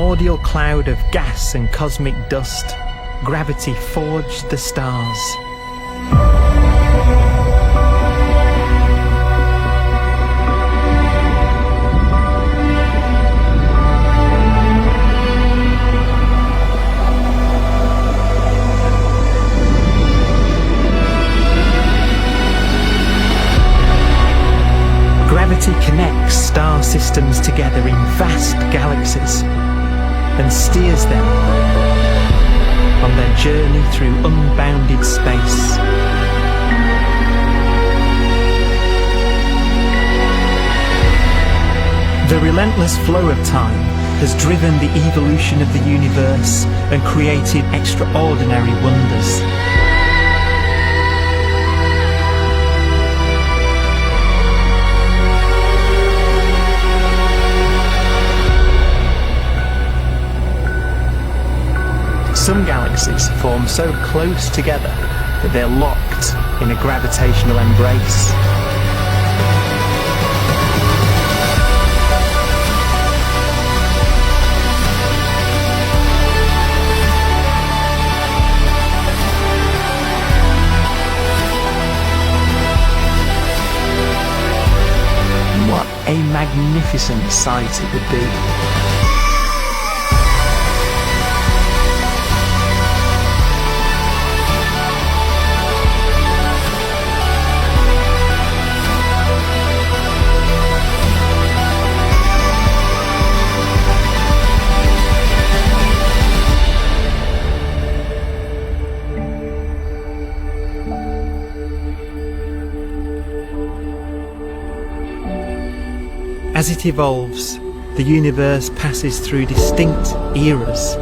primordial cloud of gas and cosmic dust, gravity forged the stars. Gravity connects star systems together in vast galaxies and steers them on their journey through unbounded space. The relentless flow of time has driven the evolution of the universe and created extraordinary wonders. Some galaxies form so close together that they're locked in a gravitational embrace. What a magnificent sight it would be. As it evolves, the universe passes through distinct eras.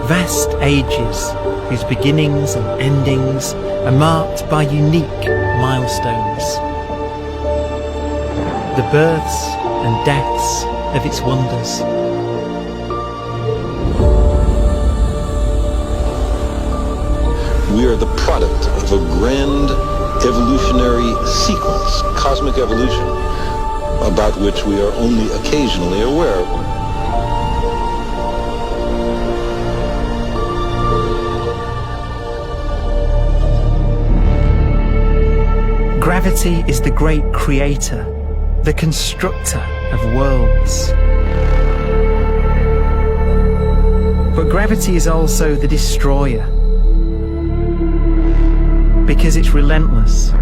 Vast ages whose beginnings and endings are marked by unique milestones. The births and deaths of its wonders. We are the product of a grand evolutionary sequence, cosmic evolution, about which we are only occasionally aware. Gravity is the great creator, the constructor of worlds. But gravity is also the destroyer, because it's relentless.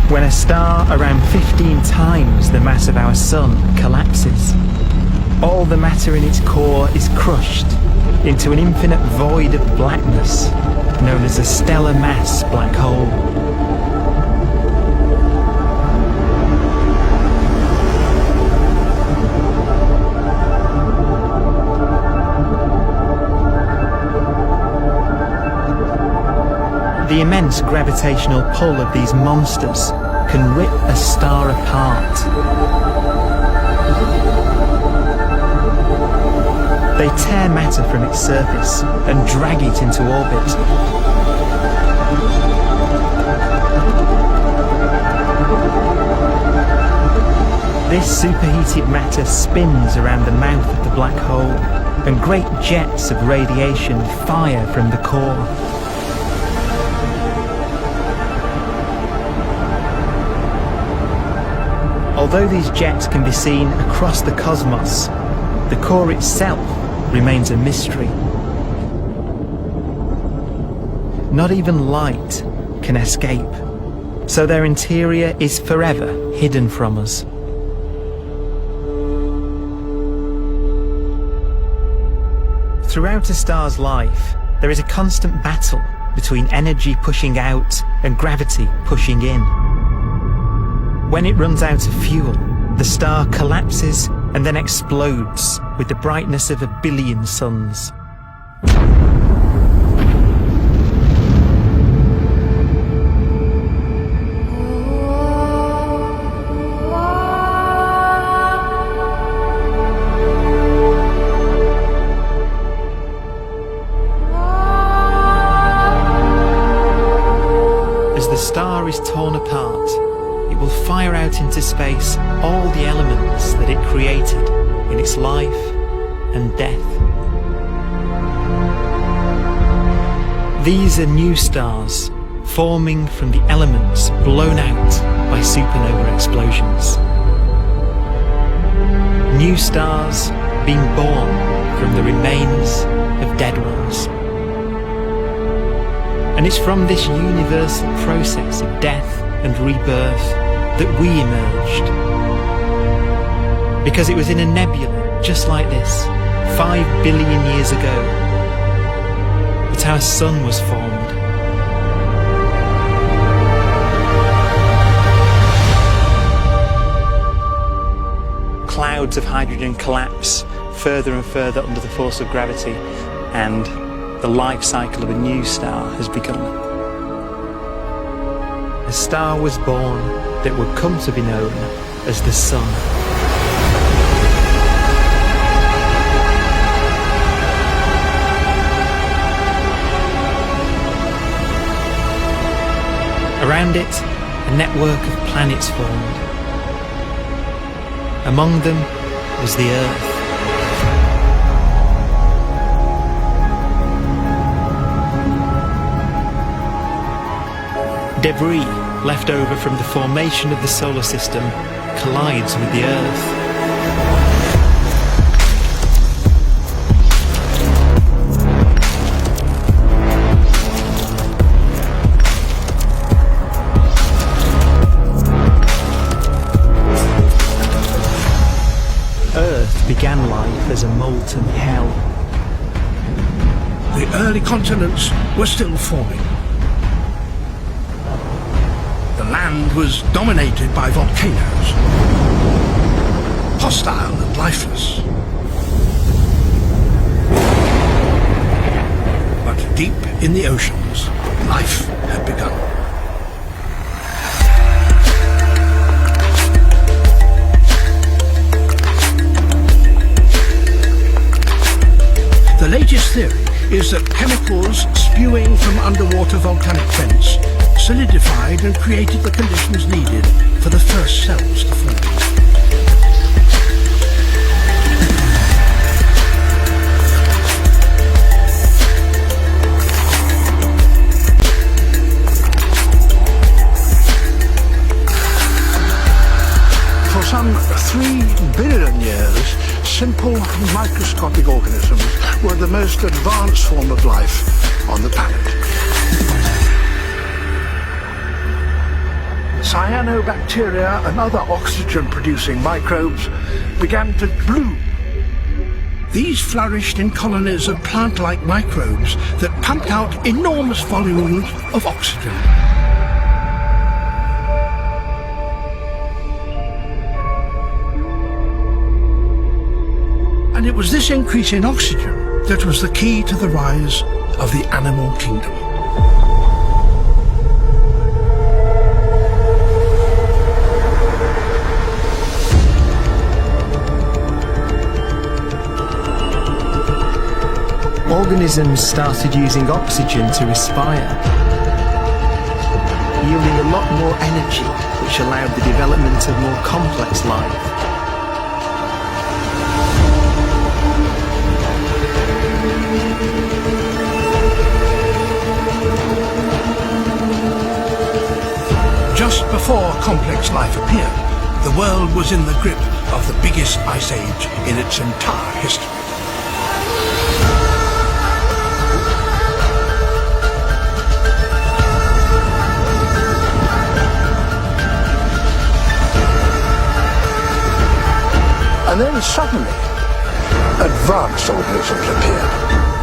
When a star around 15 times the mass of our Sun collapses, all the matter in its core is crushed into an infinite void of blackness known as a stellar mass black hole. The immense gravitational pull of these monsters can rip a star apart. They tear matter from its surface and drag it into orbit. This superheated matter spins around the mouth of the black hole, and great jets of radiation fire from the core. Although these jets can be seen across the cosmos, the core itself remains a mystery. Not even light can escape, so their interior is forever hidden from us. Throughout a star's life, there is a constant battle between energy pushing out and gravity pushing in. When it runs out of fuel, the star collapses and then explodes with the brightness of 1 billion suns. As the star is torn apart, it will fire out into into space all the elements that it created in its life and death. These are new stars forming from the elements blown out by supernova explosions. New stars being born from the remains of dead ones. And it's from this universal process of death and rebirth that we emerged. Because it was in a nebula just like this, 5 billion years ago, that our sun was formed. Clouds of hydrogen collapse further and further under the force of gravity, and the life cycle of a new star has begun. A star was born that would come to be known as the Sun. Around it, a network of planets formed. Among them was the Earth. Debris left over from the formation of the solar system collides with the Earth. Earth began life as a molten hell. The early continents were still forming. The land was dominated by volcanoes, hostile and lifeless. But deep in the oceans, life had begun. The latest theory is that chemicals spewing from underwater volcanic vents solidified and created the conditions needed for the first cells to form. For some 3 billion years, simple microscopic organisms were the most advanced form of life on the planet. Cyanobacteria and other oxygen-producing microbes began to bloom. These flourished in colonies of plant-like microbes that pumped out enormous volumes of oxygen. And it was this increase in oxygen that was the key to the rise of the animal kingdom. Organisms started using oxygen to respire, yielding a lot more energy, which allowed the development of more complex life. Just before complex life appeared, the world was in the grip of the biggest ice age in its entire history. And then suddenly, advanced organisms appeared.